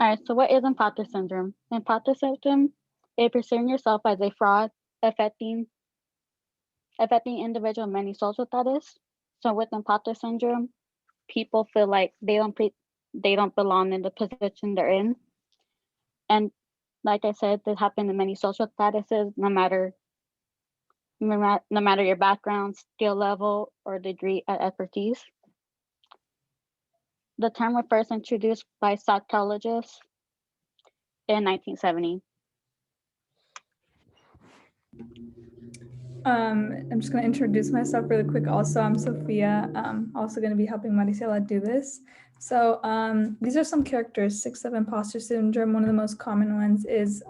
All right, so what is imposter syndrome? Imposter syndrome is perceiving yourself as a fraud, affecting individual many social status. So with imposter syndrome, people feel like they don't belong in the position they're in. And like I said, this happens in many social statuses, no matter your background, skill level, or degree of expertise. The term was first introduced by psychologists in 1970. I'm just going to introduce myself really quick. Also, I'm Sophia. Also going to be helping Maricela do this. So these are some characteristics of imposter syndrome. One of the most common ones is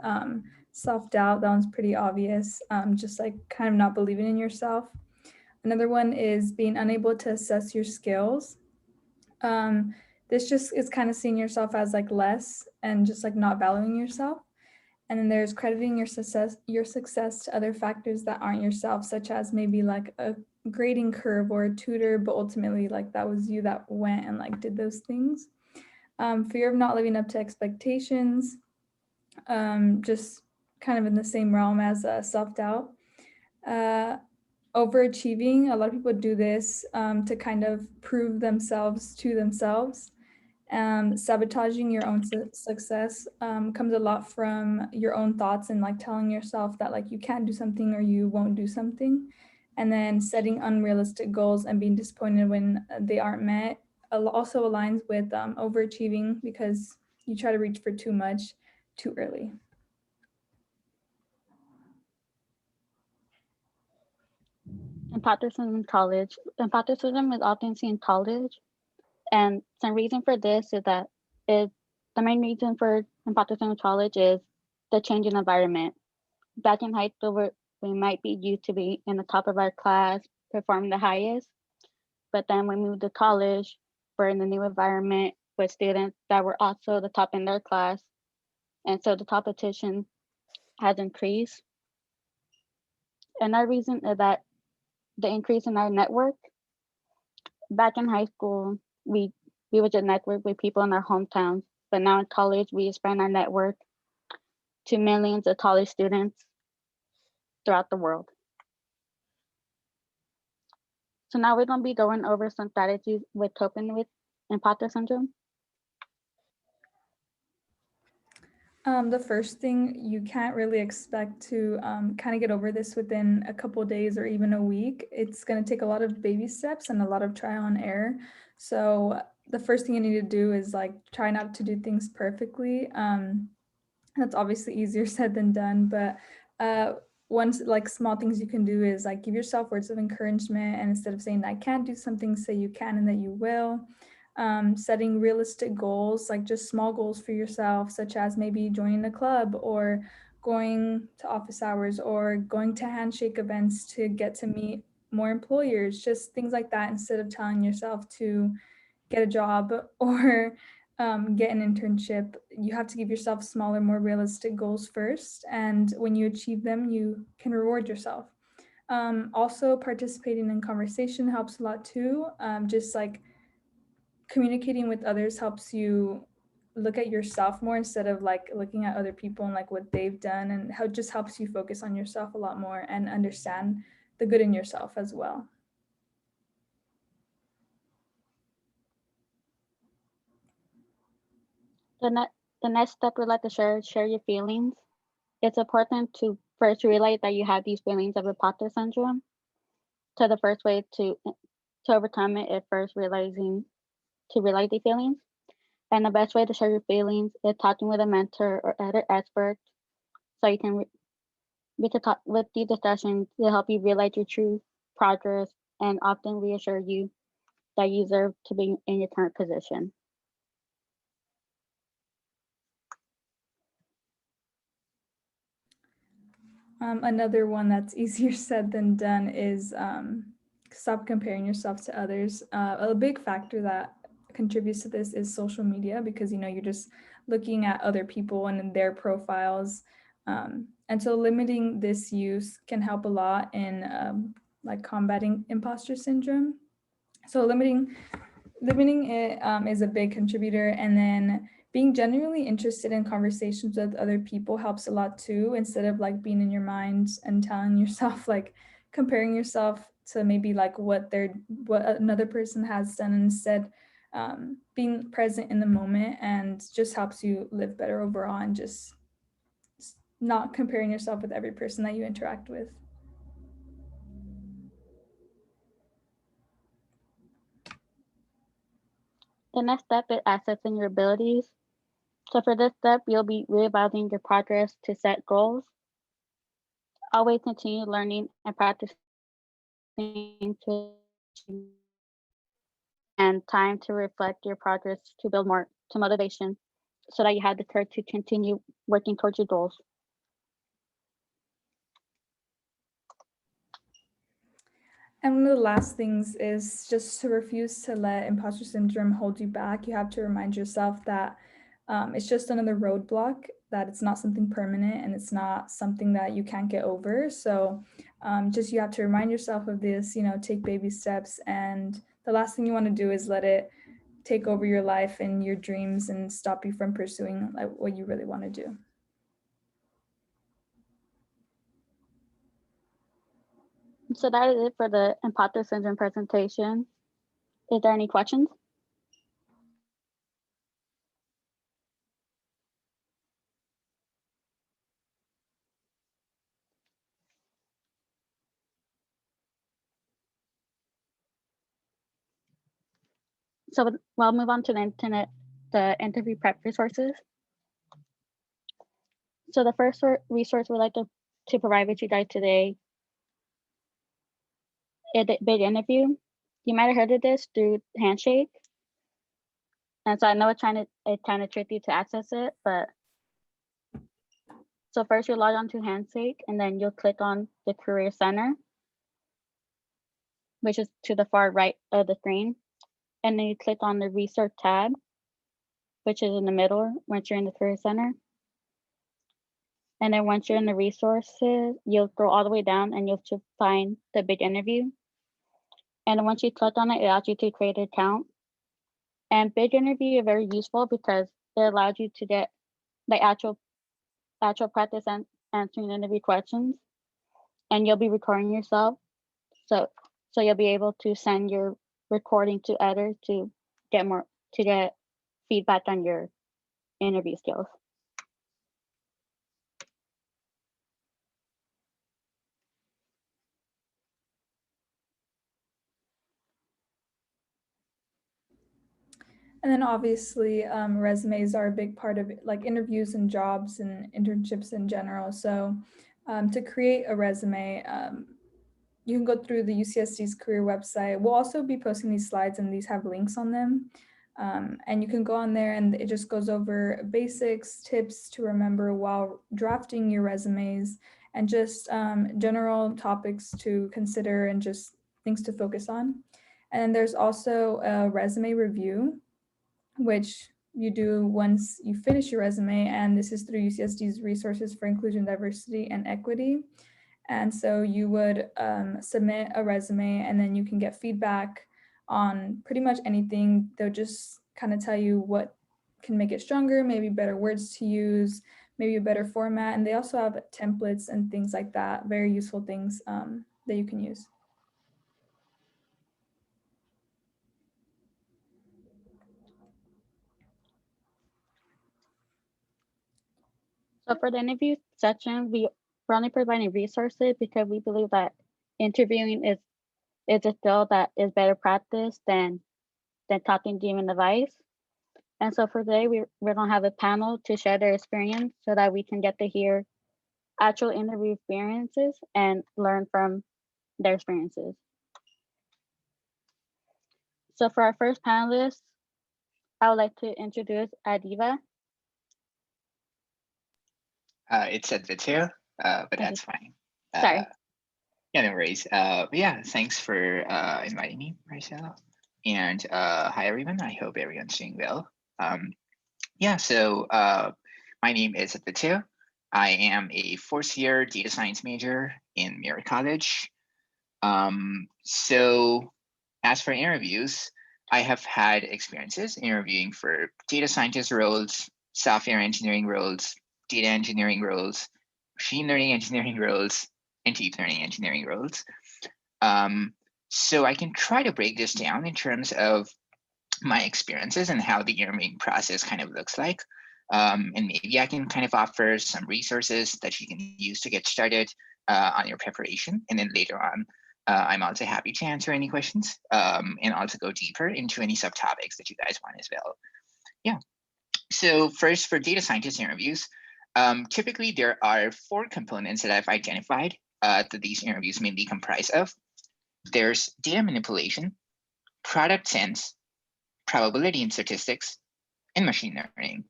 self-doubt. That one's pretty obvious. Just like kind of not believing in yourself. Another one is being unable to assess your skills. This just is kind of seeing yourself as like less and just like not valuing yourself. And then there's crediting your success to other factors that aren't yourself, such as maybe like a grading curve or a tutor, but ultimately like that was you that went and like did those things. Fear of not living up to expectations, just kind of in the same realm as self-doubt. Overachieving, a lot of people do this to kind of prove themselves to themselves. Sabotaging your own success comes a lot from your own thoughts and like telling yourself that like you can't do something or you won't do something. And then setting unrealistic goals and being disappointed when they aren't met also aligns with overachieving because you try to reach for too much too early. Imposter syndrome in college. Imposter syndrome is often seen in college, and some reason for this is that is the main reason for imposter syndrome in college is the changing environment. Back in high school, we might be used to be in the top of our class, performing the highest, but then we moved to college, we're in a new environment with students that were also the top in their class, and so the competition has increased. Another reason is that the increase in our network. Back in high school, we would just network with people in our hometowns, but now in college, we expand our network to millions of college students throughout the world. So now we're going to be going over some strategies with coping with imposter syndrome. The first thing, you can't really expect to kind of get over this within a couple days or even a week. It's going to take a lot of baby steps and a lot of trial and error. So the first thing you need to do is like try not to do things perfectly. That's obviously easier said than done, but one like small things you can do is like give yourself words of encouragement, and instead of saying I can't do something, say you can and that you will. Setting realistic goals, like just small goals for yourself, such as maybe joining a club or going to office hours or going to handshake events to get to meet more employers, just things like that, instead of telling yourself to get a job or get an internship. You have to give yourself smaller, more realistic goals first. And when you achieve them, you can reward yourself. Also, participating in conversation helps a lot too. Just like communicating with others helps you look at yourself more instead of like looking at other people and like what they've done, and how it just helps you focus on yourself a lot more and understand the good in yourself as well. The, the next step we'd like to share your feelings. It's important to first realize that you have these feelings of imposter syndrome. So the first way to overcome it is first realize the feelings. And the best way to share your feelings is talking with a mentor or other expert so you can with with the discussion to help you realize your true progress and often reassure you that you deserve to be in your current position. Another one that's easier said than done is stop comparing yourself to others. A big factor that contributes to this is social media, because you're just looking at other people and their profiles, and so limiting this use can help a lot in like combating imposter syndrome. So limiting it is a big contributor, and then being genuinely interested in conversations with other people helps a lot too, instead of like being in your mind and telling yourself, like comparing yourself to maybe like what another person has done. Instead, being present in the moment and just helps you live better overall, and just not comparing yourself with every person that you interact with. The next step is assessing your abilities. So for this step, you'll be reevaluating your progress to set goals. Always continue learning and practicing to and time to reflect your progress to build more to motivation so that you have the courage to continue working towards your goals. And one of the last things is just to refuse to let imposter syndrome hold you back. You have to remind yourself that it's just another roadblock, that it's not something permanent and it's not something that you can't get over. So just you have to remind yourself of this, take baby steps. And the last thing you want to do is let it take over your life and your dreams and stop you from pursuing like what you really want to do. So that is it for the imposter syndrome presentation. Is there any questions? So we'll move on to the interview prep resources. So the first resource we'd like to provide with you guys today is the big interview. You might have heard of this through Handshake. And so I know it's kind of tricky to access it, but so first you log on to Handshake and then you'll click on the Career Center, which is to the far right of the screen. And then you click on the Research tab, which is in the middle once you're in the Career Center. And then once you're in the resources, you'll scroll all the way down and you'll find the big interview. And once you click on it, it asks you to create an account. And big interview is very useful because it allows you to get the actual practice and answering interview questions. And you'll be recording yourself. So you'll be able to send your recording to others to get feedback on your interview skills. And then obviously resumes are a big part of it, like interviews and jobs and internships in general. So to create a resume, you can go through the UCSD's career website. We'll also be posting these slides and these have links on them. And you can go on there and it just goes over basics, tips to remember while drafting your resumes, and just general topics to consider and just things to focus on. And then there's also a resume review, which you do once you finish your resume. And this is through UCSD's Resources for Inclusion, Diversity, and Equity. And so you would submit a resume and then you can get feedback on pretty much anything. They'll just kind of tell you what can make it stronger, maybe better words to use, maybe a better format. And they also have templates and things like that, very useful things that you can use. So for the interview section, we're only providing resources because we believe that interviewing is a skill that is better practiced than talking giving advice. And so for today, we're gonna have a panel to share their experience so that we can get to hear actual interview experiences and learn from their experiences. So for our first panelist, I would like to introduce Adiva. It's Advitio, but Okay. that's fine. Sorry. Yeah, no worries. Yeah, thanks for inviting me, Marcelo. And hi, everyone. I hope everyone's doing well. Yeah, so my name is Advitio. I am a fourth-year data science major in Mirror College. So as for interviews, I have had experiences interviewing for data scientist roles, software engineering roles, data engineering roles, machine learning engineering roles, and deep learning engineering roles. So I can try to break this down in terms of my experiences and how the interviewing process kind of looks like. And maybe I can kind of offer some resources that you can use to get started on your preparation. And then later on, I'm also happy to answer any questions and also go deeper into any subtopics that you guys want as well. Yeah. So first, for data scientist interviews, typically there are 4 components that I've identified that these interviews mainly comprise of. There's data manipulation, product sense, probability and statistics, and machine learning.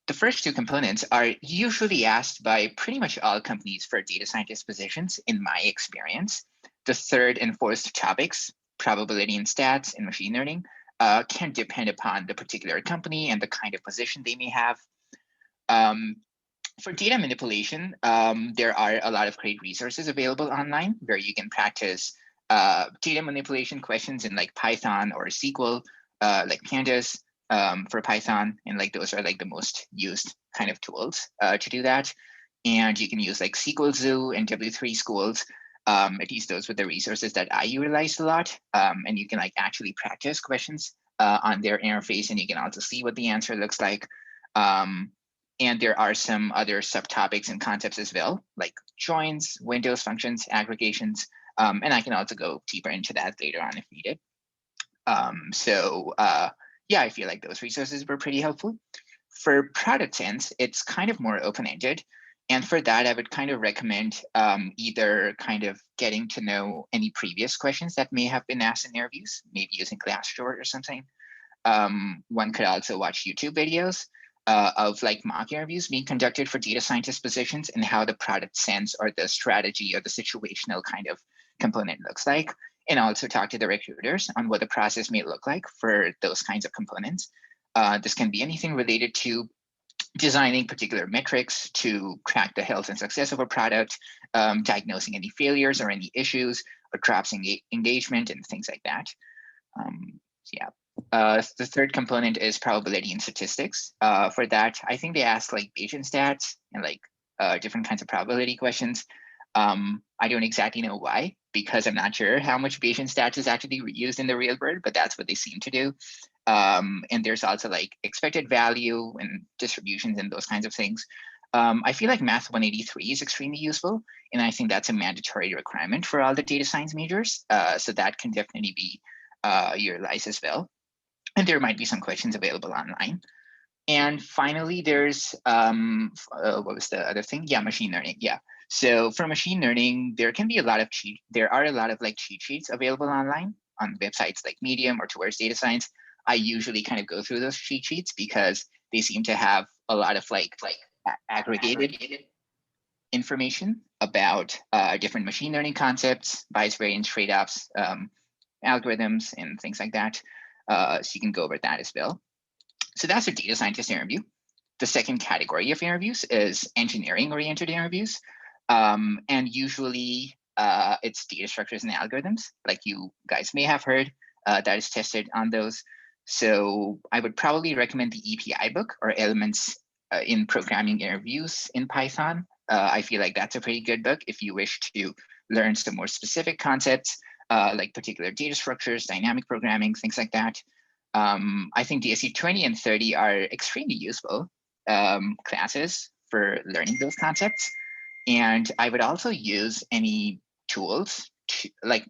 The first 2 components are usually asked by pretty much all companies for data scientist positions, in my experience. The third and fourth topics, probability and stats and machine learning, can depend upon the particular company and the kind of position they may have. For data manipulation, there are a lot of great resources available online where you can practice data manipulation questions in like Python or SQL, like Pandas for Python, and like those are like the most used kind of tools to do that. And you can use like SQL Zoo and W3 Schools. At least those were the resources that I utilized a lot. And you can like actually practice questions on their interface, and you can also see what the answer looks like. And there are some other subtopics and concepts as well, like joins, windows functions, aggregations, and I can also go deeper into that later on if needed. Yeah, I feel like those resources were pretty helpful. For product sense, it's kind of more open-ended. And for that, I would kind of recommend either kind of getting to know any previous questions that may have been asked in interviews, maybe using Glassdoor or something. One could also watch YouTube videos of like mock interviews being conducted for data scientist positions and how the product sense or the strategy or the situational kind of component looks like. And also talk to the recruiters on what the process may look like for those kinds of components. This can be anything related to designing particular metrics to track the health and success of a product, diagnosing any failures or any issues, or drops in engagement and things like that. Yeah. The third component is probability and statistics. For that, I think they ask like Bayesian stats and like different kinds of probability questions. I don't exactly know why, because I'm not sure how much Bayesian stats is actually used in the real world, but that's what they seem to do. And there's also like expected value and distributions and those kinds of things. I feel like Math 183 is extremely useful, and I think that's a mandatory requirement for all the data science majors. So that can definitely be utilized as well. And there might be some questions available online. And finally, there's, what was the other thing? Yeah, machine learning, yeah. So for machine learning, there are a lot of like cheat sheets available online on websites like Medium or Towards Data Science. I usually kind of go through those cheat sheets because they seem to have a lot of like aggregated information about different machine learning concepts, bias variance trade-offs, algorithms, and things like that. So you can go over that as well. So that's a data scientist interview. The second category of interviews is engineering-oriented interviews. And usually it's data structures and algorithms, like you guys may have heard, that is tested on those. So I would probably recommend the EPI book, or Elements in Programming Interviews in Python. I feel like that's a pretty good book if you wish to learn some more specific concepts, like particular data structures, dynamic programming, things like that. I think DSC 20 and 30 are extremely useful classes for learning those concepts. And I would also use any tools to, like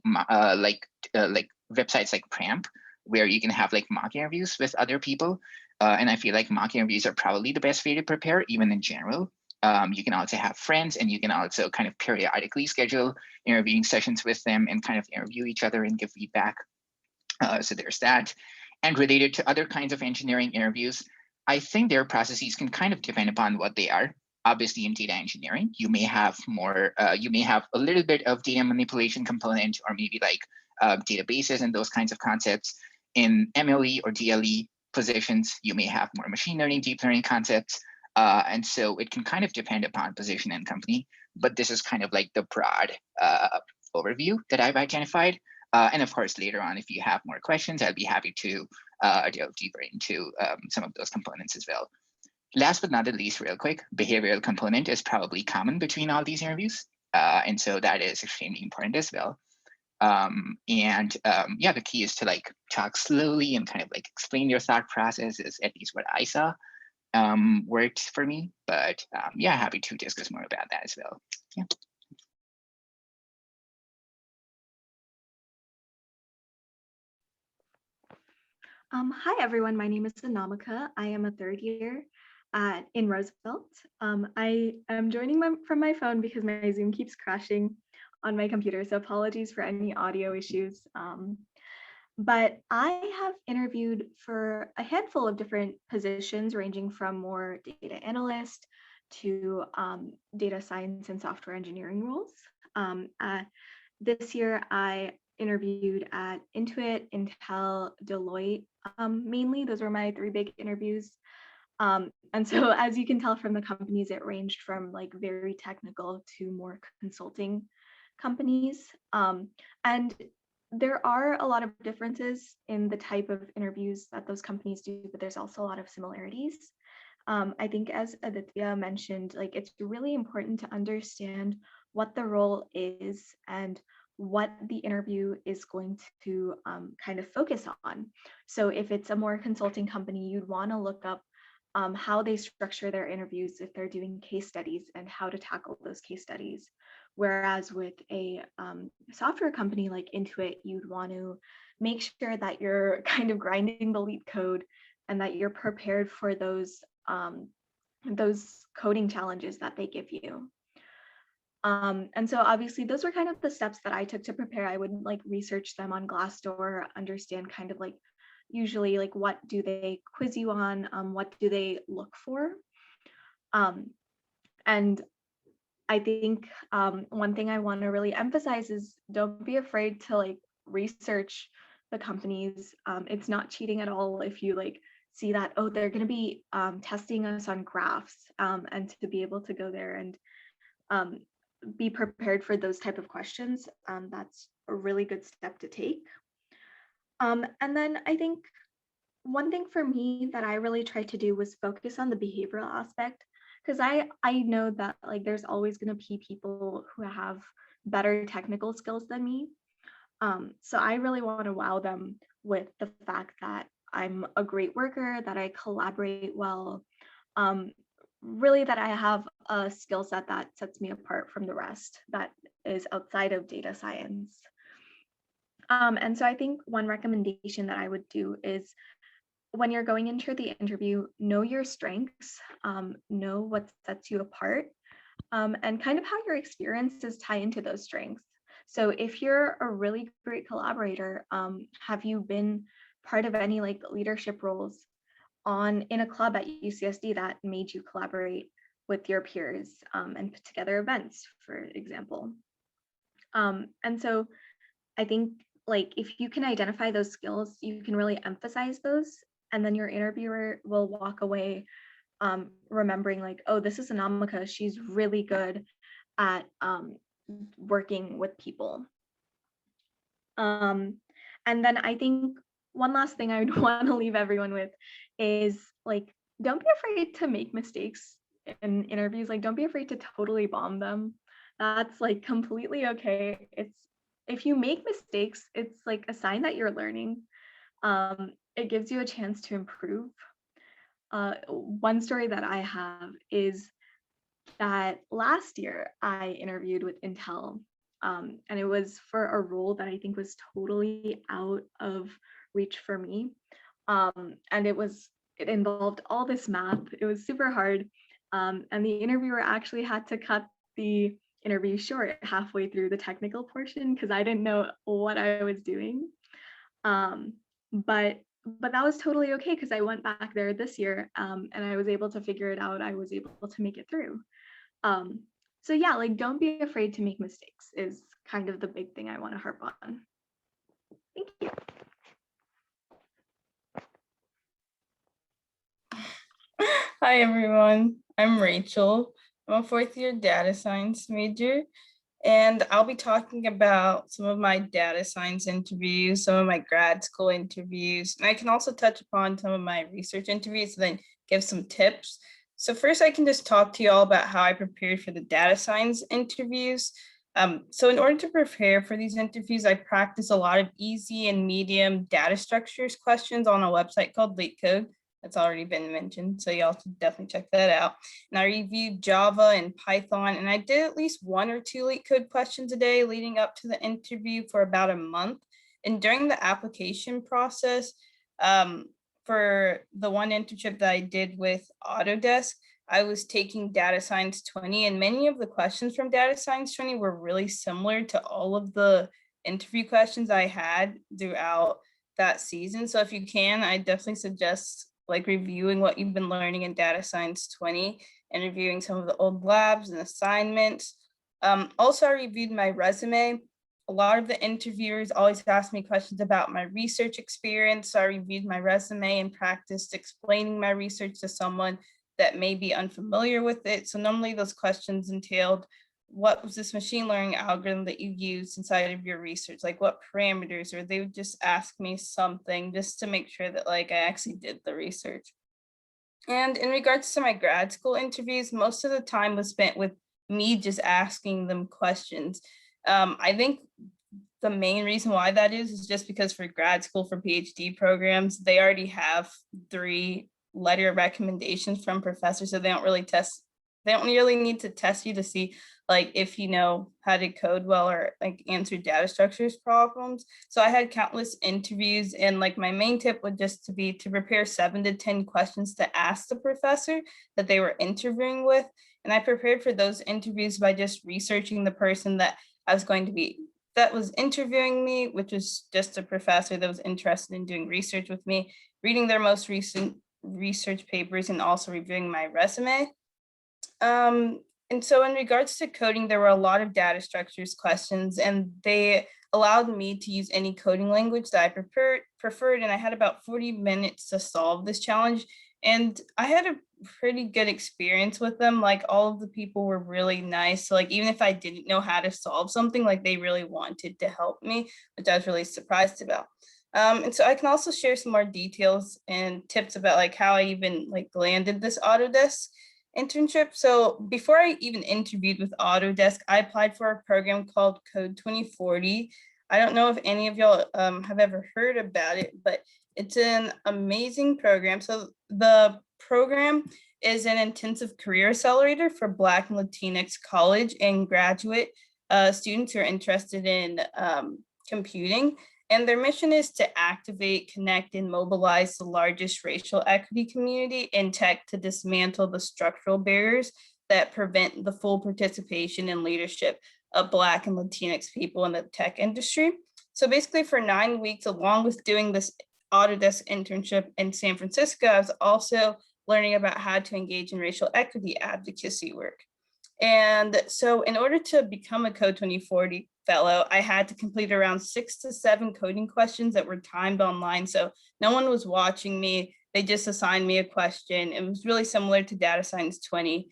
websites like Pramp, where you can have like mock interviews with other people. And I feel like mock interviews are probably the best way to prepare, even in general. You can also have friends, and you can also kind of periodically schedule interviewing sessions with them and kind of interview each other and give feedback. So there's that. And related to other kinds of engineering interviews, I think their processes can kind of depend upon what they are. Obviously, in data engineering, you may have more, you may have a little bit of data manipulation component, or maybe like databases and those kinds of concepts. In MLE or DLE positions, you may have more machine learning, deep learning concepts. And so it can kind of depend upon position and company, but this is kind of like the broad overview that I've identified. And of course, later on, if you have more questions, I'll be happy to delve deeper into some of those components as well. Last but not the least, real quick, behavioral component is probably common between all these interviews. And so that is extremely important as well. Yeah, the key is to like talk slowly and kind of like explain your thought process, is at least what I saw worked for me. But yeah, happy to discuss more about that as well. Yeah. Hi, everyone. My name is Anamika. I am a third year in Roosevelt. I am joining from my phone because my Zoom keeps crashing on my computer, so apologies for any audio issues. But I have interviewed for a handful of different positions, ranging from more data analyst to data science and software engineering roles. This year, I interviewed at Intuit, Intel, Deloitte, mainly. Those were my 3 big interviews. And so as you can tell from the companies, it ranged from like very technical to more consulting companies. And there are a lot of differences in the type of interviews that those companies do, but there's also a lot of similarities. I think as Aditya mentioned, like it's really important to understand what the role is and what the interview is going to kind of focus on. So if it's a more consulting company, you'd want to look up how they structure their interviews if they're doing case studies and how to tackle those case studies. Whereas with a software company like Intuit, you'd want to make sure that you're kind of grinding the leet code and that you're prepared for those coding challenges that they give you. And so obviously those were kind of the steps that I took to prepare. I would like research them on Glassdoor, understand kind of like usually like what do they quiz you on, what do they look for. And I think one thing I want to really emphasize is don't be afraid to like research the companies. It's not cheating at all if you like see that, oh, they're going to be testing us on graphs, and to be able to go there and be prepared for those type of questions. That's a really good step to take. And then I think one thing for me that I really tried to do was focus on the behavioral aspect, because I know that like there's always going to be people who have better technical skills than me. So I really want to wow them with the fact that I'm a great worker, that I collaborate well, really that I have a skill set that sets me apart from the rest that is outside of data science. And so I think one recommendation that I would do is when you're going into the interview, know your strengths, know what sets you apart, and kind of how your experiences tie into those strengths. So if you're a really great collaborator, have you been part of any like leadership roles in a club at UCSD that made you collaborate with your peers and put together events, for example? And so I think like if you can identify those skills, you can really emphasize those, and then your interviewer will walk away remembering like, oh, this is Anamika, she's really good at working with people. And then I think one last thing I would want to leave everyone with is like, don't be afraid to make mistakes in interviews. Like, don't be afraid to totally bomb them. That's like completely okay. If you make mistakes, it's like a sign that you're learning. It gives you a chance to improve. One story that I have is that last year I interviewed with Intel, and it was for a role that I think was totally out of reach for me. And it involved all this math. It was super hard. And the interviewer actually had to cut the interview short halfway through the technical portion because I didn't know what I was doing. But that was totally okay because I went back there this year, and I was able to figure it out. I was able to make it through. So yeah, like don't be afraid to make mistakes is kind of the big thing I want to harp on. Thank you. Hi everyone, I'm Rachel. I'm a 4th year data science major, And I'll be talking about some of my data science interviews, some of my grad school interviews, and I can also touch upon some of my research interviews and then give some tips. So first I can just talk to you all about how I prepared for the data science interviews. So in order to prepare for these interviews, I practice a lot of easy and medium data structures questions on a website called LeetCode. That's already been mentioned, so y'all should definitely check that out. And I reviewed Java and Python, and I did at least 1 or 2 LeetCode questions a day leading up to the interview for about a month. And during the application process, for the one internship that I did with Autodesk, I was taking Data Science 20, and many of the questions from Data Science 20 were really similar to all of the interview questions I had throughout that season. So if you can, I definitely suggest like reviewing what you've been learning in Data Science 20 and reviewing some of the old labs and assignments. Also, I reviewed my resume. A lot of the interviewers always ask me questions about my research experience. So I reviewed my resume and practiced explaining my research to someone that may be unfamiliar with it. So normally those questions entailed, what was this machine learning algorithm that you used inside of your research? Like what parameters, or they would just ask me something just to make sure that like I actually did the research. And in regards to my grad school interviews, most of the time was spent with me just asking them questions. I think the main reason why that is just because for grad school, for PhD programs, they already have 3 letter of recommendations from professors, so they don't really need to test you to see like if you know how to code well or like answer data structures problems. So I had countless interviews, and like my main tip would just to be to prepare 7 to 10 questions to ask the professor that they were interviewing with. And I prepared for those interviews by just researching the person that was interviewing me, which was just a professor that was interested in doing research with me, reading their most recent research papers, and also reviewing my resume. And so in regards to coding, there were a lot of data structures questions, and they allowed me to use any coding language that I preferred, and I had about 40 minutes to solve this challenge. And I had a pretty good experience with them. Like all of the people were really nice. So like even if I didn't know how to solve something, like they really wanted to help me, which I was really surprised about. And so I can also share some more details and tips about like how I even like landed this Autodesk internship. So before I even interviewed with Autodesk, I applied for a program called Code 2040. I don't know if any of y'all have ever heard about it, but it's an amazing program. So the program is an intensive career accelerator for Black and Latinx college and graduate students who are interested in computing. And their mission is to activate, connect, and mobilize the largest racial equity community in tech to dismantle the structural barriers that prevent the full participation and leadership of Black and Latinx people in the tech industry. So basically for 9 weeks, along with doing this Autodesk internship in San Francisco, I was also learning about how to engage in racial equity advocacy work. And so in order to become a Code 2040 fellow, I had to complete around 6 to 7 coding questions that were timed online. So no one was watching me. They just assigned me a question. It was really similar to Data Science 20.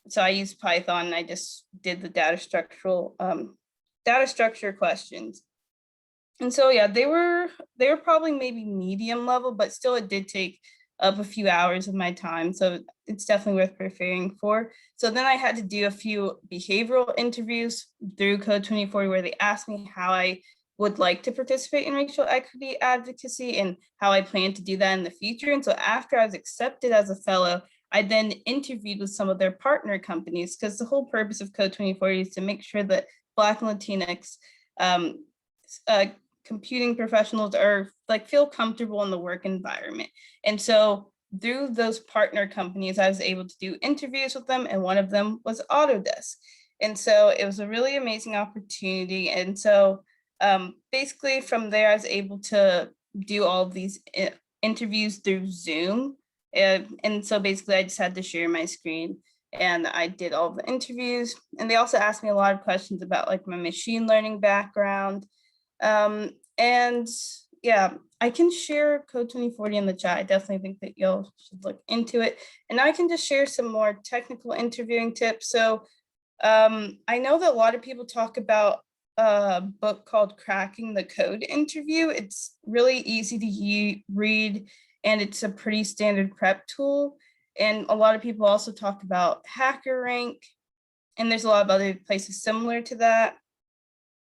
So I used Python and I just did the data structure questions. And so yeah, they were probably maybe medium level, but still it did take up a few hours of my time. So it's definitely worth preparing for. So then I had to do a few behavioral interviews through Code 2040 where they asked me how I would like to participate in racial equity advocacy and how I plan to do that in the future. And so after I was accepted as a fellow, I then interviewed with some of their partner companies, because the whole purpose of Code 2040 is to make sure that Black and Latinx computing professionals are like feel comfortable in the work environment. And so through those partner companies, I was able to do interviews with them, and one of them was Autodesk. And so it was a really amazing opportunity. And so basically from there, I was able to do all of these interviews through Zoom. And so basically I just had to share my screen and I did all the interviews. And they also asked me a lot of questions about like my machine learning background. And yeah, I can share Code 2040 in the chat. I definitely think that y'all should look into it. And I can just share some more technical interviewing tips. So I know that a lot of people talk about a book called Cracking the Code Interview. It's really easy to read, and it's a pretty standard prep tool. And a lot of people also talk about HackerRank, and there's a lot of other places similar to that.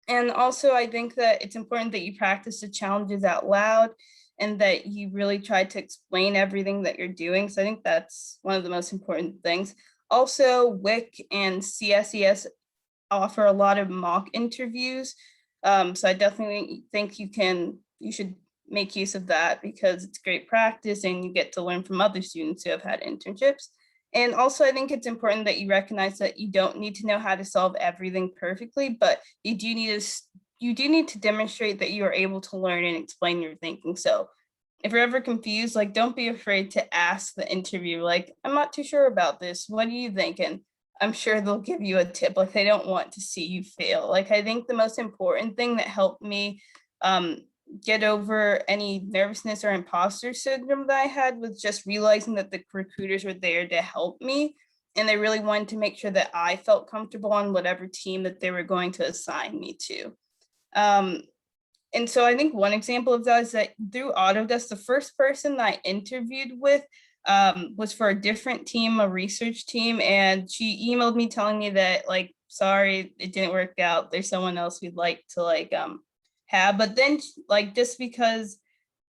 And also, I think that it's important that you practice the challenges out loud and that you really try to explain everything that you're doing. So I think that's one of the most important things. Also, WIC and CSES offer a lot of mock interviews. So I definitely think you should make use of that because it's great practice and you get to learn from other students who have had internships. And also, I think it's important that you recognize that you don't need to know how to solve everything perfectly, but you do need to demonstrate that you are able to learn and explain your thinking. So if you're ever confused, like, don't be afraid to ask the interviewer, like, I'm not too sure about this. What do you think? And I'm sure they'll give you a tip. Like, they don't want to see you fail. Like, I think the most important thing that helped me get over any nervousness or imposter syndrome that I had was just realizing that the recruiters were there to help me. And they really wanted to make sure that I felt comfortable on whatever team that they were going to assign me to. And so I think one example of that is that through Autodesk, the first person that I interviewed with was for a different team, a research team. And she emailed me telling me that, like, sorry, it didn't work out. There's someone else we'd like to have. But then, like, just because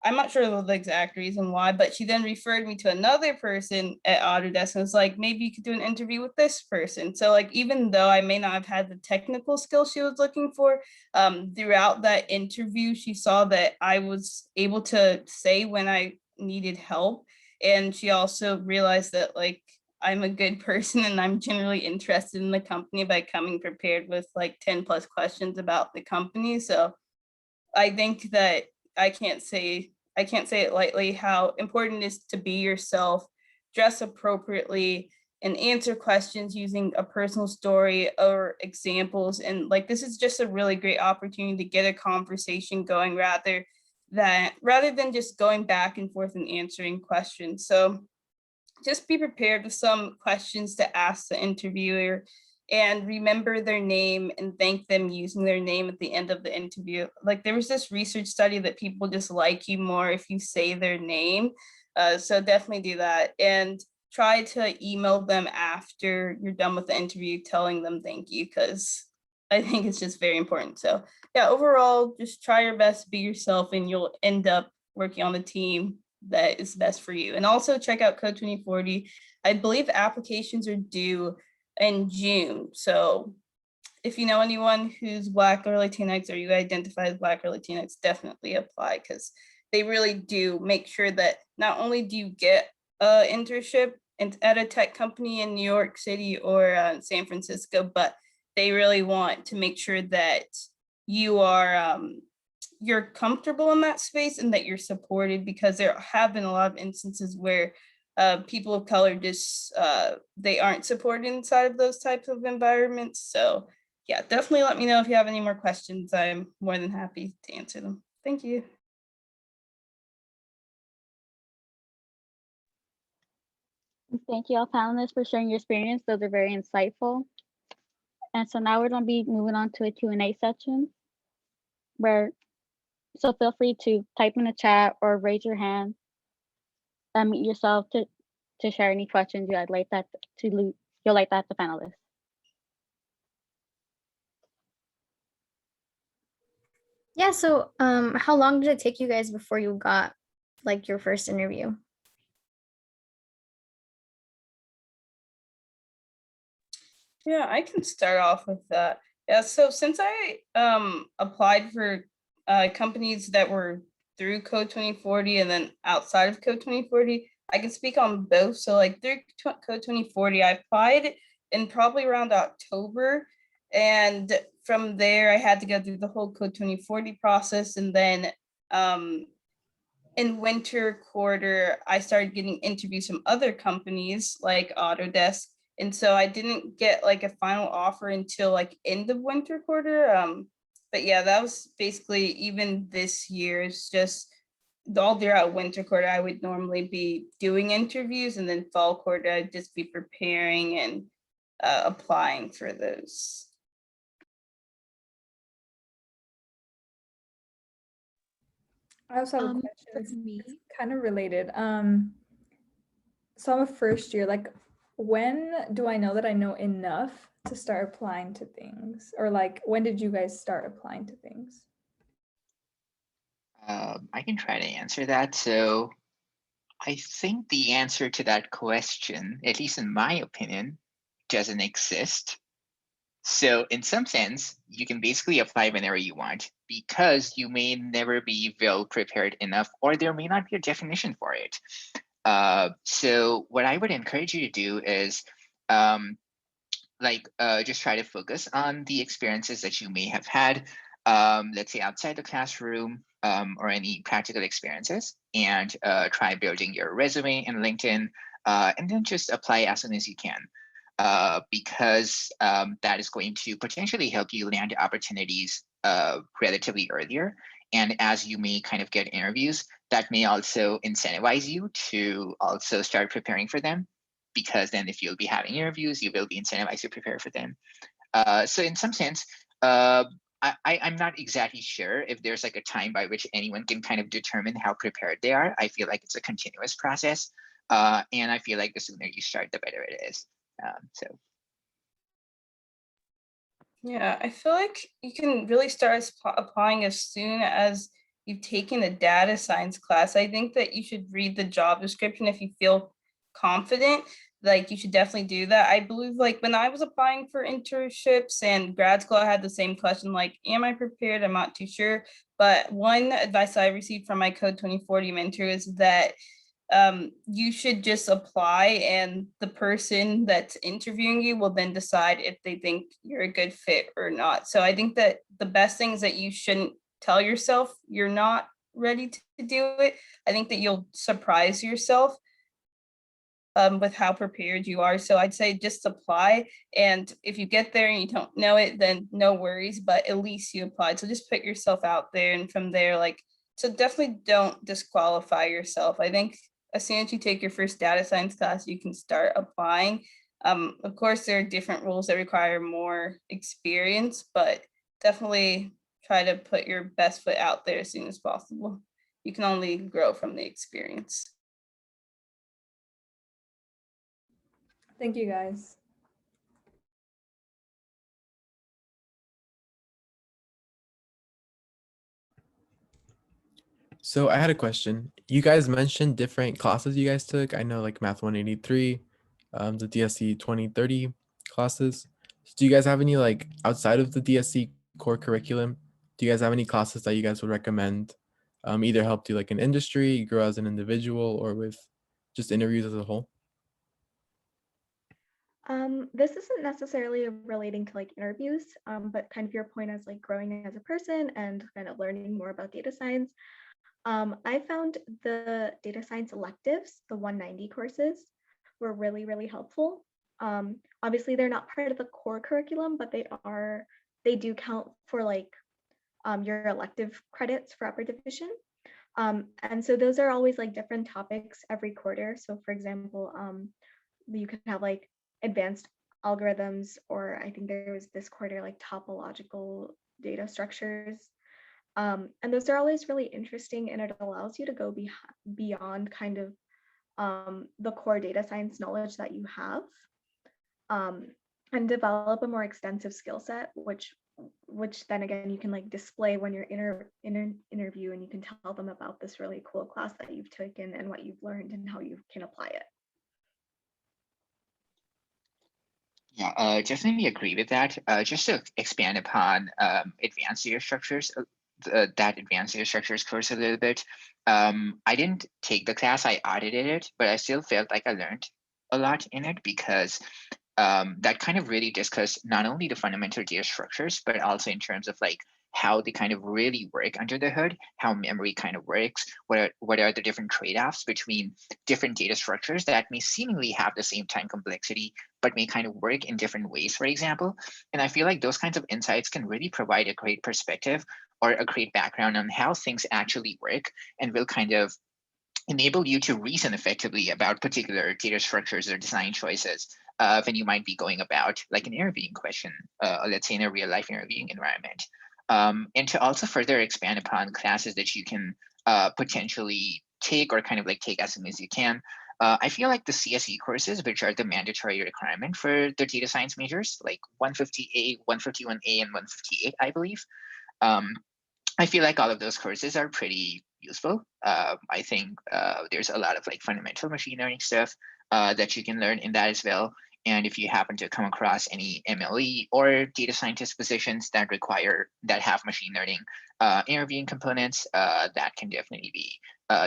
I'm not sure the exact reason why, but she then referred me to another person at Autodesk and was like, maybe you could do an interview with this person. So, like, even though I may not have had the technical skills she was looking for, throughout that interview, she saw that I was able to say when I needed help. And she also realized that, like, I'm a good person and I'm generally interested in the company by coming prepared with like 10 plus questions about the company. So I think that I can't say it lightly how important it is to be yourself, dress appropriately, and answer questions using a personal story or examples. And like, this is just a really great opportunity to get a conversation going rather than just going back and forth and answering questions. So just be prepared with some questions to ask the interviewer and remember their name and thank them using their name at the end of the interview. Like, there was this research study that people just like you more if you say their name. So definitely do that. And try to email them after you're done with the interview, telling them thank you, because I think it's just very important. So yeah, overall, just try your best, be yourself, and you'll end up working on the team that is best for you. And also check out Code 2040. I believe applications are due in June. So if you know anyone who's Black or Latinx, or you identify as Black or Latinx, definitely apply, because they really do make sure that not only do you get an internship at a tech company in New York City or San Francisco, but they really want to make sure that you are you're comfortable in that space and that you're supported, because there have been a lot of instances where people of color just they aren't supported inside of those types of environments. So yeah, definitely let me know if you have any more questions. I'm more than happy to answer them. Thank you. Thank you all panelists for sharing your experience. Those are very insightful. And so now we're going to be moving on to a Q&A section so feel free to type in the chat or raise your hand and unmute yourself to share any questions you'd like that to the panelists. Yeah, so how long did it take you guys before you got like your first interview? Yeah, I can start off with that. Yeah, so since I applied for companies that were through Code 2040 and then outside of Code 2040, I can speak on both. So like through Code 2040, I applied in probably around October. And from there, I had to go through the whole Code 2040 process. And then in winter quarter, I started getting interviews from other companies like Autodesk. And so I didn't get like a final offer until like end of winter quarter. But yeah, that was basically even this year. It's just all throughout winter quarter, I would normally be doing interviews, and then fall quarter, I'd just be preparing and applying for those. I also have a For question. me, It's kind of related. So I'm a first year. Like, when do I know that I know enough to start applying to things? Or like, when did you guys start applying to things? I can try to answer that. So I think the answer to that question, at least in my opinion, doesn't exist. So in some sense, you can basically apply whenever you want because you may never be well prepared enough, or there may not be a definition for it. So what I would encourage you to do is just try to focus on the experiences that you may have had, let's say outside the classroom, or any practical experiences, and try building your resume and LinkedIn, and then just apply as soon as you can, because that is going to potentially help you land opportunities relatively earlier. And as you may kind of get interviews, that may also incentivize you to also start preparing for them, because then if you'll be having interviews, you will be incentivized to prepare for them. So in some sense, I'm not exactly sure if there's like a time by which anyone can kind of determine how prepared they are. I feel like it's a continuous process. And I feel like the sooner you start, the better it is. So. Yeah, I feel like you can really start applying as soon as you've taken a data science class. I think that you should read the job description if you feel confident. Like, you should definitely do that. I believe, like, when I was applying for internships and grad school, I had the same question, like, am I prepared? I'm not too sure. But one advice I received from my Code 2040 mentor is that you should just apply, and the person that's interviewing you will then decide if they think you're a good fit or not. So I think that the best thing is that you shouldn't tell yourself you're not ready to do it. I think that you'll surprise yourself with how prepared you are. So I'd say just apply. And if you get there and you don't know it, then no worries, but at least you applied. So just put yourself out there, and from there, like, so definitely don't disqualify yourself. I think as soon as you take your first data science class, you can start applying. Of course, there are different rules that require more experience, but definitely try to put your best foot out there as soon as possible. You can only grow from the experience. Thank you guys. So I had a question. You guys mentioned different classes you guys took. I know like Math 183, the DSC 2030 classes. So do you guys have any like outside of the DSC core curriculum? Do you guys have any classes that you guys would recommend? Either helped you like in industry, grow as an individual, or with just interviews as a whole? This isn't necessarily relating to like interviews, but kind of your point as like growing as a person and kind of learning more about data science. I found the data science electives, the 190 courses, were really, really helpful. Obviously, they're not part of the core curriculum, but they do count for like your elective credits for upper division. And so those are always like different topics every quarter. So for example, you could have like advanced algorithms, or I think there was this quarter like topological data structures. And those are always really interesting, and it allows you to go beyond kind of the core data science knowledge that you have, and develop a more extensive skill set, which then again you can like display when you're in interview, and you can tell them about this really cool class that you've taken and what you've learned and how you can apply it. Yeah, definitely agree with that. Just to expand upon advanced data structures, that advanced data structures course a little bit. I didn't take the class, I audited it, but I still felt like I learned a lot in it, because that kind of really discussed not only the fundamental data structures, but also in terms of like how they kind of really work under the hood, how memory kind of works, what are the different trade-offs between different data structures that may seemingly have the same time complexity, but may kind of work in different ways, for example. And I feel like those kinds of insights can really provide a great perspective or a great background on how things actually work, and will kind of enable you to reason effectively about particular data structures or design choices when you might be going about like an interviewing question, or let's say in a real life interviewing environment. And to also further expand upon classes that you can potentially take or kind of like take as soon as you can. I feel like the CSE courses, which are the mandatory requirement for the data science majors, like 150A, 151A, and 158, I believe. I feel like all of those courses are pretty useful. I think there's a lot of like fundamental machine learning stuff that you can learn in that as well. And if you happen to come across any MLE or data scientist positions that have machine learning interviewing components, that can definitely be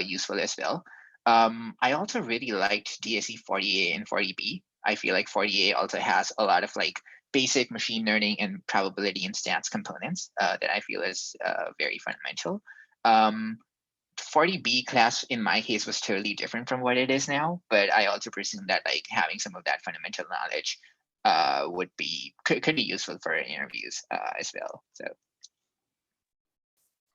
useful as well. I also really liked DSE 40A and 40B. I feel like 40A also has a lot of like basic machine learning and probability and stats components that I feel is very fundamental. 40B class in my case was totally different from what it is now, but I also presume that like having some of that fundamental knowledge could be useful for interviews as well. So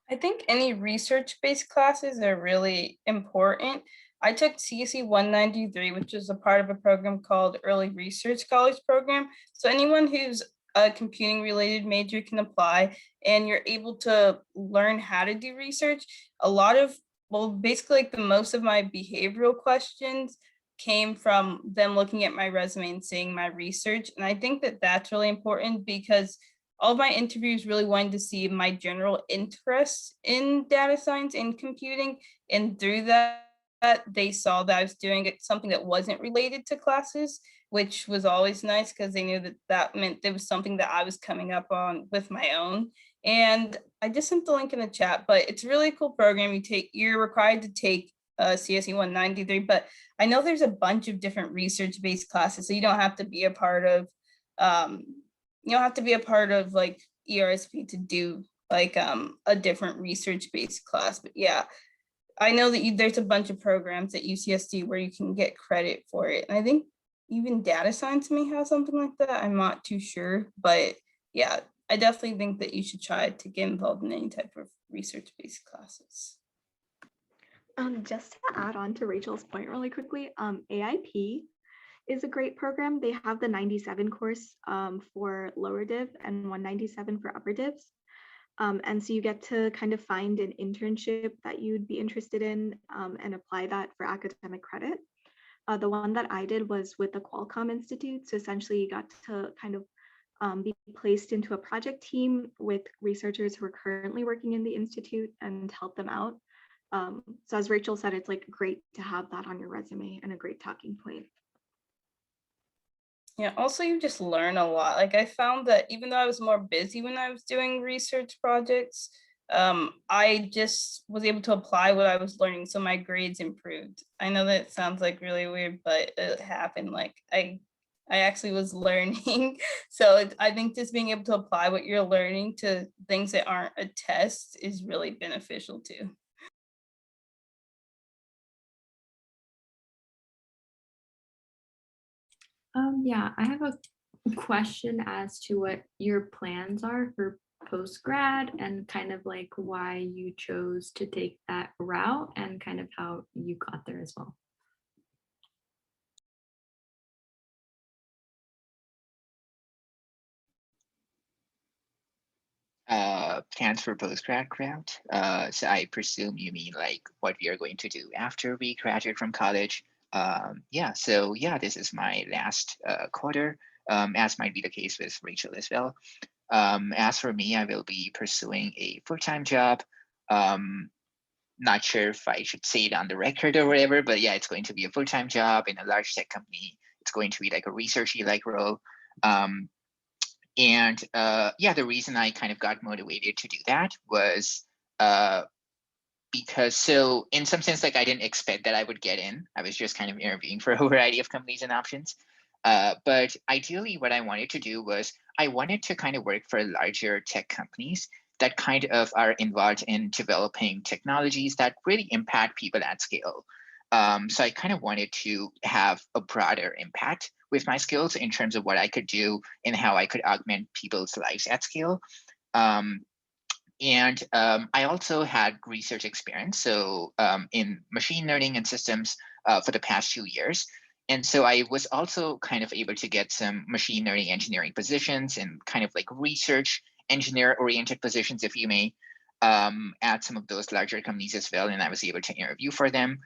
I think any research-based classes are really important. I took CSE 193, which is a part of a program called Early Research College Program. So anyone who's a computing related major can apply, and you're able to learn how to do research. A lot of, well, basically like the most of my behavioral questions came from them looking at my resume and seeing my research. And I think that that's really important because all of my interviews really wanted to see my general interest in data science and computing. And through that, they saw that I was doing something that wasn't related to classes, which was always nice because they knew that that meant there was something that I was coming up on with my own. And I just sent the link in the chat, but it's a really cool program. You're required to take CSE 193, but I know there's a bunch of different research-based classes, so you don't have to be a part of like ERSP to do like a different research-based class. But yeah, I know that there's a bunch of programs at UCSD where you can get credit for it. And I think even data science may have something like that. I'm not too sure, but yeah, I definitely think that you should try to get involved in any type of research-based classes. Just to add on to Rachel's point really quickly, AIP is a great program. They have the 97 course for lower div and 197 for upper divs. And so you get to kind of find an internship that you'd be interested in and apply that for academic credit. The one that I did was with the Qualcomm Institute. So essentially you got to kind of be placed into a project team with researchers who are currently working in the institute and help them out. So as Rachel said, it's like great to have that on your resume and a great talking point. Yeah, also you just learn a lot. Like I found that even though I was more busy when I was doing research projects, I just was able to apply what I was learning, so my grades improved. I know that sounds like really weird, but it happened. Like I actually was learning. So I think just being able to apply what you're learning to things that aren't a test is really beneficial too. Yeah, I have a question as to what your plans are for postgrad and kind of like why you chose to take that route and kind of how you got there as well. Plans for postgrad route. So I presume you mean like what we are going to do after we graduate from college. Yeah, so yeah, this is my last quarter, as might be the case with Rachel as well. As for me, I will be pursuing a full-time job. Not sure if I should say it on the record or whatever, but yeah, it's going to be a full-time job in a large tech company. It's going to be like a researchy like role. And yeah, the reason I kind of got motivated to do that was because, so in some sense, like I didn't expect that I would get in. I was just kind of interviewing for a variety of companies and options. But ideally, what I wanted to do was I wanted to kind of work for larger tech companies that kind of are involved in developing technologies that really impact people at scale. So I kind of wanted to have a broader impact with my skills in terms of what I could do and how I could augment people's lives at scale. And I also had research experience, so in machine learning and systems for the past 2 years. And so I was also kind of able to get some machine learning engineering positions and kind of like research engineer oriented positions, if you may, at some of those larger companies as well. And I was able to interview for them.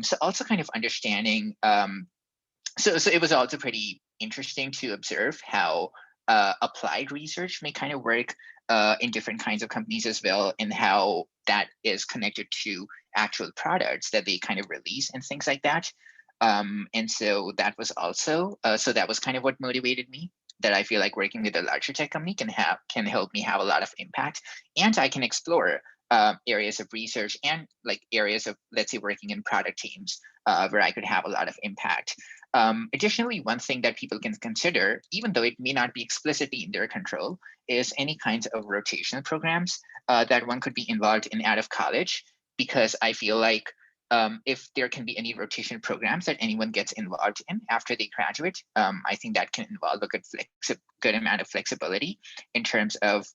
So also kind of understanding, so it was also pretty interesting to observe how applied research may kind of work in different kinds of companies as well, and how that is connected to actual products that they kind of release and things like that. And so that was also, so that was kind of what motivated me, that I feel like working with a larger tech company can help me have a lot of impact, and I can explore areas of research and like areas of, let's say, working in product teams where I could have a lot of impact. Additionally, one thing that people can consider, even though it may not be explicitly in their control, is any kinds of rotational programs that one could be involved in out of college, because I feel like if there can be any rotation programs that anyone gets involved in after they graduate, I think that can involve a good amount of flexibility in terms of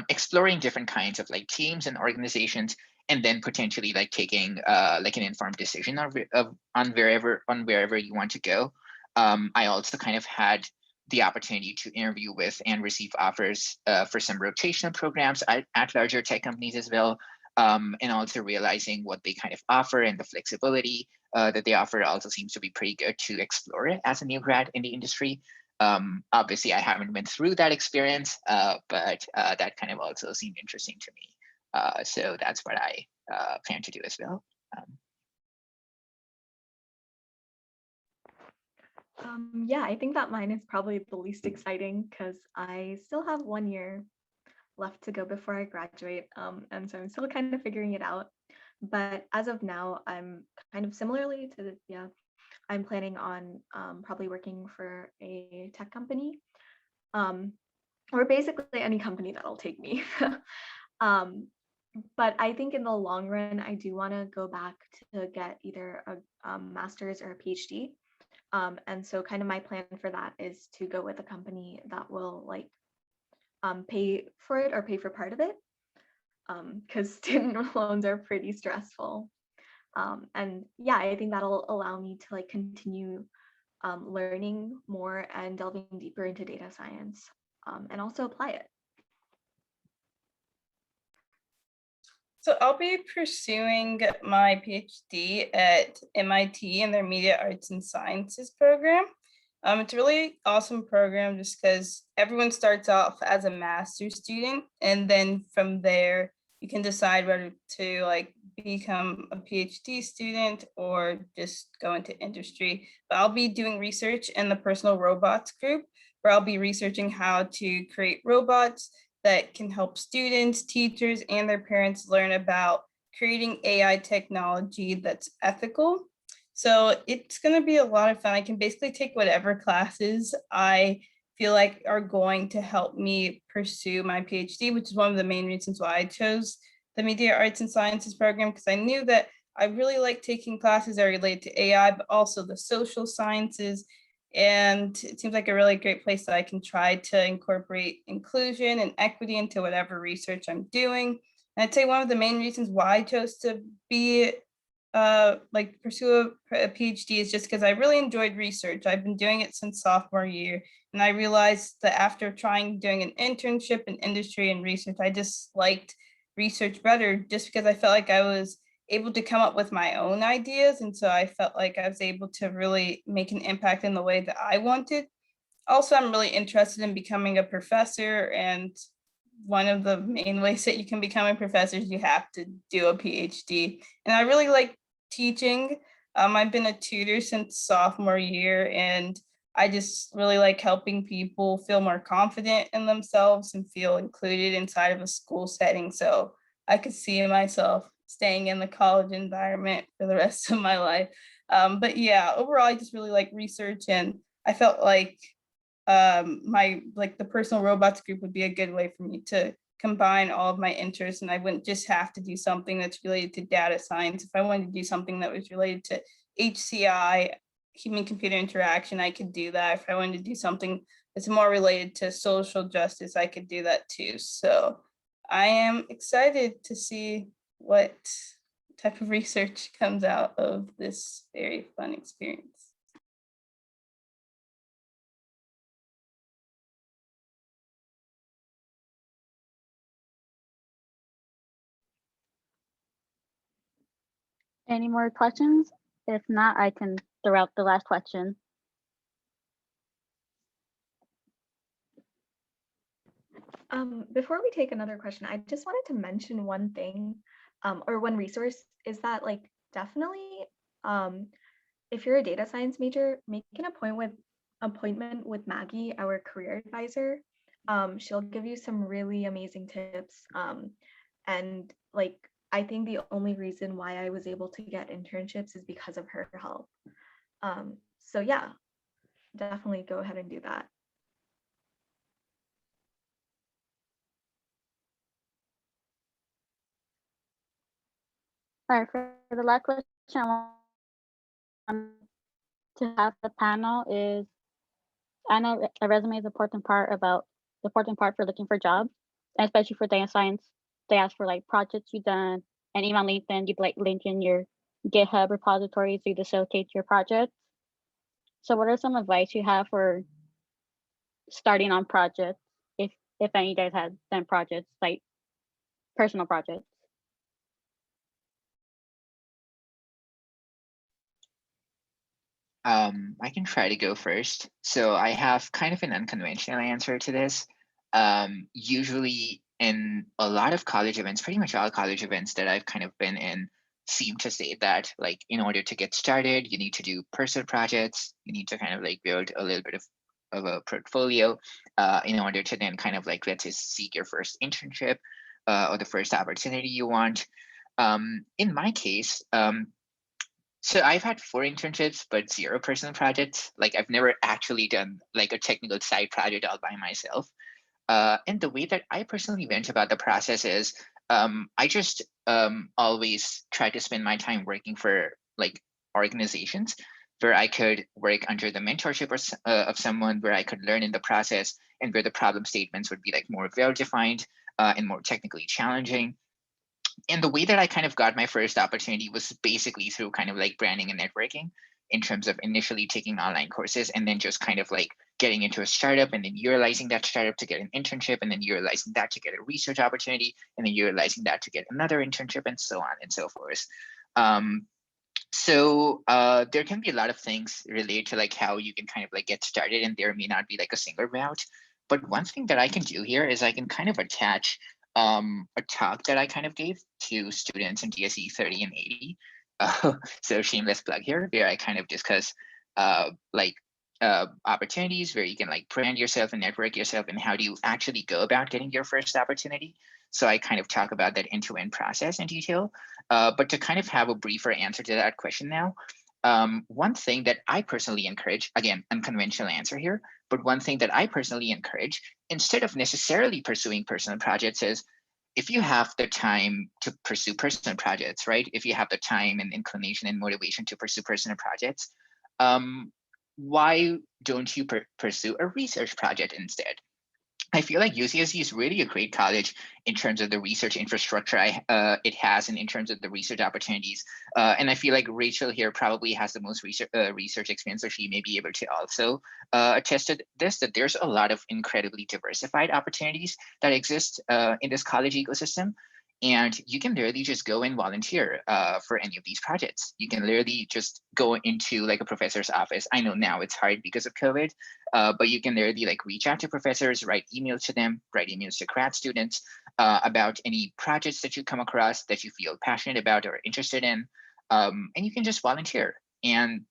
exploring different kinds of like teams and organizations, and then potentially like taking like an informed decision on wherever you want to go. I also kind of had the opportunity to interview with and receive offers for some rotational programs at larger tech companies as well. And also realizing what they kind of offer and the flexibility that they offer also seems to be pretty good to explore it as a new grad in the industry. Obviously, I haven't been through that experience, but that kind of also seemed interesting to me. So that's what I plan to do as well. Yeah, I think that mine is probably the least exciting because I still have 1 year left to go before I graduate. And so I'm still kind of figuring it out. But as of now, I'm kind of similarly to I'm planning on probably working for a tech company, or basically any company that'll take me. But I think in the long run, I do want to go back to get either a master's or a PhD. And so kind of my plan for that is to go with a company that will like pay for it or pay for part of it, because student loans are pretty stressful. And yeah, I think that'll allow me to like continue learning more and delving deeper into data science, and also apply it. So I'll be pursuing my PhD at MIT in their Media Arts and Sciences program. It's a really awesome program just because everyone starts off as a master's student, and then from there you can decide whether to like become a PhD student or just go into industry. But I'll be doing research in the personal robots group, where I'll be researching how to create robots that can help students, teachers, and their parents learn about creating AI technology that's ethical. So it's going to be a lot of fun. I can basically take whatever classes I feel like are going to help me pursue my PhD, which is one of the main reasons why I chose the Media Arts and Sciences program, because I knew that I really like taking classes that are related to AI, but also the social sciences. And it seems like a really great place that I can try to incorporate inclusion and equity into whatever research I'm doing. And I'd say one of the main reasons why I chose to be like pursue a PhD is just because I really enjoyed research. I've been doing it since sophomore year, and I realized that after doing an internship in industry and research, I just liked research better, just because I felt like I was able to come up with my own ideas. And so I felt like I was able to really make an impact in the way that I wanted. Also, I'm really interested in becoming a professor. And one of the main ways that you can become a professor is you have to do a PhD. And I really like teaching. I've been a tutor since sophomore year, and I just really like helping people feel more confident in themselves and feel included inside of a school setting. So I could see myself staying in the college environment for the rest of my life. But yeah, overall, I just really like research, and I felt like the personal robots group would be a good way for me to combine all of my interests, and I wouldn't just have to do something that's related to data science. If I wanted to do something that was related to HCI, human computer interaction, I could do that. If I wanted to do something that's more related to social justice, I could do that too. So I am excited to see what type of research comes out of this very fun experience. Any more questions? If not, I can throw out the last question. Before we take another question, I just wanted to mention one thing, or one resource is that like definitely, if you're a data science major, make an appointment with Maggie, our career advisor. She'll give you some really amazing tips. And like, I think the only reason why I was able to get internships is because of her help. So yeah, definitely go ahead and do that. All right, for the last question, I want to have the panel is, I know a resume is important part for looking for jobs, and especially for data science. They ask for like projects you've done, and even on LinkedIn, you like link in your GitHub repositories to facilitate your projects. So, what are some advice you have for starting on projects, if any of you guys had done projects, like personal projects? I can try to go first. So I have kind of an unconventional answer to this. Usually in a lot of college events, pretty much all college events that I've kind of been in seem to say that like in order to get started, you need to do personal projects. You need to kind of like build a little bit of a portfolio in order to then kind of like, let's say, seek your first internship or the first opportunity you want. In my case, so I've had 4 internships, but 0 personal projects. Like I've never actually done like a technical side project all by myself. And the way that I personally went about the process is I just always try to spend my time working for like organizations where I could work under the mentorship of someone, where I could learn in the process, and where the problem statements would be like more well-defined and more technically challenging. And the way that I kind of got my first opportunity was basically through kind of like branding and networking, in terms of initially taking online courses and then just kind of like getting into a startup and then utilizing that startup to get an internship and then utilizing that to get a research opportunity and then utilizing that to get another internship and so on and so forth. There can be a lot of things related to like how you can kind of like get started, and there may not be like a single route. But one thing that I can do here is I can kind of attach a talk that I kind of gave to students in DSE 30 and 80. So shameless plug here, where I kind of discuss opportunities where you can like brand yourself and network yourself, and how do you actually go about getting your first opportunity. So I kind of talk about that end-to-end process in detail. But to kind of have a briefer answer to that question now, one thing that I personally encourage, again, unconventional answer here, but one thing that I personally encourage, instead of necessarily pursuing personal projects, is if you have the time to pursue personal projects, right? If you have the time and inclination and motivation to pursue personal projects, why don't you pursue a research project instead? I feel like UCSD is really a great college in terms of the research infrastructure it has, and in terms of the research opportunities. And I feel like Rachel here probably has the most research experience, so she may be able to also attest to this, that there's a lot of incredibly diversified opportunities that exist in this college ecosystem. And you can literally just go and volunteer for any of these projects. You can literally just go into like a professor's office. I know now it's hard because of COVID, but you can literally like reach out to professors, write emails to them, write emails to grad students about any projects that you come across that you feel passionate about or interested in, and you can just volunteer. And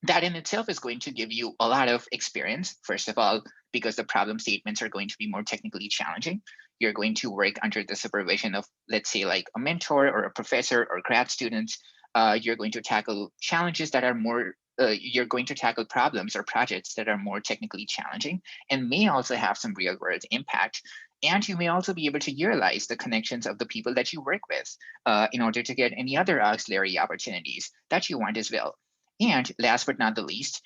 that in itself is going to give you a lot of experience, first of all, because the problem statements are going to be more technically challenging. You're going to work under the supervision of, let's say, like a mentor or a professor or grad students. You're going to tackle challenges that are more, you're going to tackle problems or projects that are more technically challenging and may also have some real world impact. And you may also be able to utilize the connections of the people that you work with in order to get any other auxiliary opportunities that you want as well. And last but not the least,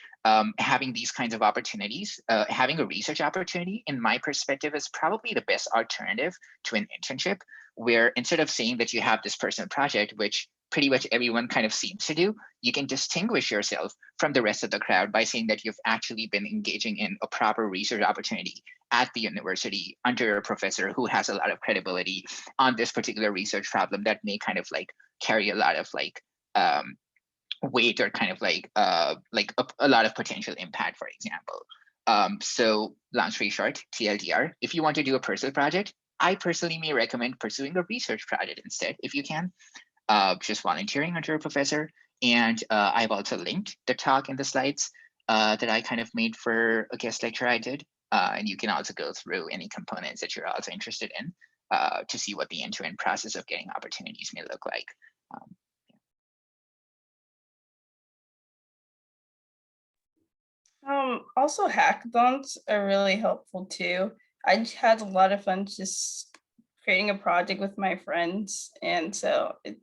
having these kinds of opportunities, having a research opportunity, in my perspective, is probably the best alternative to an internship, where instead of saying that you have this personal project, which pretty much everyone kind of seems to do, you can distinguish yourself from the rest of the crowd by saying that you've actually been engaging in a proper research opportunity at the university under a professor who has a lot of credibility on this particular research problem that may kind of like carry a lot of like weight, or kind of like a lot of potential impact, for example. So long story short, TLDR, if you want to do a personal project, I personally may recommend pursuing a research project instead, if you can, just volunteering under a professor. And I've also linked the talk in the slides that I kind of made for a guest lecture I did. And you can also go through any components that you're also interested in to see what the end-to-end process of getting opportunities may look like. Also, hackathons are really helpful too. I had a lot of fun just creating a project with my friends, and so it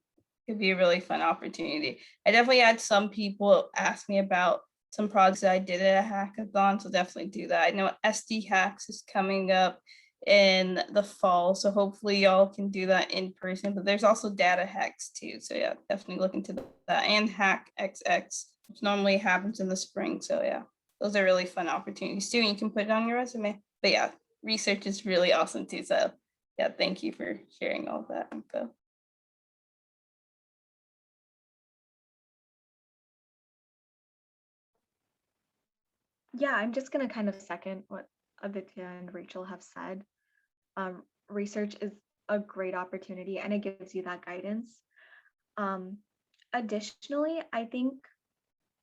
could be a really fun opportunity. I definitely had some people ask me about some projects that I did at a hackathon, so definitely do that. I know SD Hacks is coming up in the fall, so hopefully y'all can do that in person, but there's also data hacks too, so yeah, definitely look into that. And Hack XX, which normally happens in the spring, so yeah, those are really fun opportunities too, and you can put it on your resume. But yeah, research is really awesome too, so yeah, thank you for sharing all that info. Yeah, I'm just going to kind of second what Aditya and Rachel have said. Research is a great opportunity and it gives you that guidance. Additionally, I think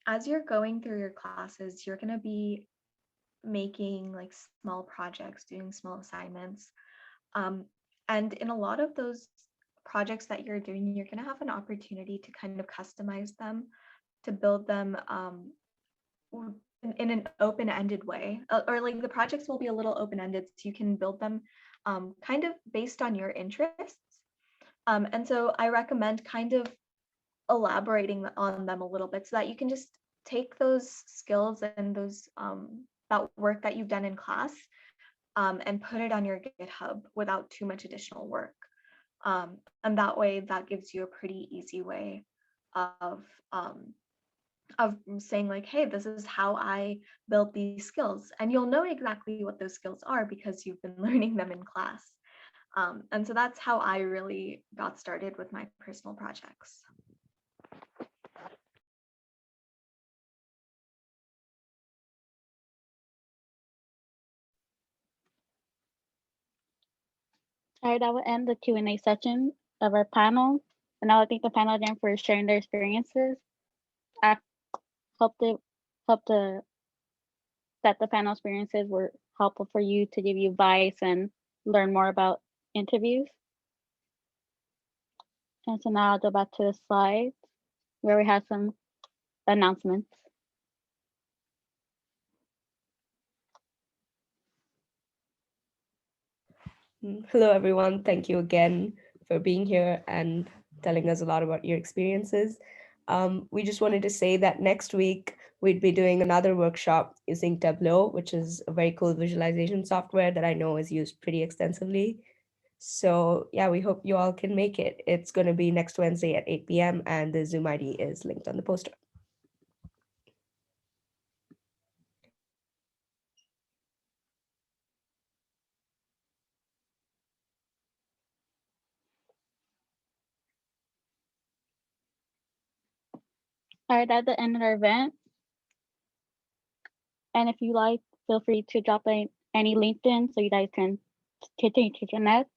as you're going through your classes, you're going to be making like small projects, doing small assignments. And in a lot of those projects that you're doing, you're going to have an opportunity to kind of customize them, to build them in an open-ended way, or like the projects will be a little open-ended, so you can build them kind of based on your interests. And so I recommend kind of elaborating on them a little bit so that you can just take those skills and those that work that you've done in class and put it on your GitHub without too much additional work. And that way, that gives you a pretty easy way of saying like, hey, this is how I built these skills. And you'll know exactly what those skills are because you've been learning them in class. And so that's how I really got started with my personal projects. All right, that will end the Q&A section of our panel. And I would thank the panel again for sharing their experiences. I hope that the panel experiences were helpful for you to give you advice and learn more about interviews. And so now I'll go back to the slides where we have some announcements. Hello, everyone. Thank you again for being here and telling us a lot about your experiences. We just wanted to say that next week we'd be doing another workshop using Tableau, which is a very cool visualization software that I know is used pretty extensively. So yeah, we hope you all can make it. It's going to be next Wednesday at 8 p.m. and the Zoom ID is linked on the poster. All right, that's the end of our event. And if you like, feel free to drop any LinkedIn so you guys can continue to connect.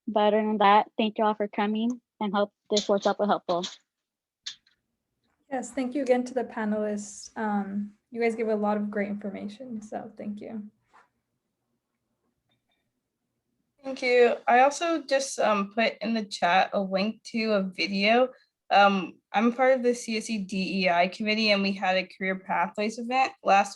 But other than that, thank you all for coming and hope this workshop was helpful. Yes, thank you again to the panelists. You guys gave a lot of great information, so thank you. Thank you. I also just put in the chat a link to a video. I'm part of the CSE DEI committee, and we had a career pathways event last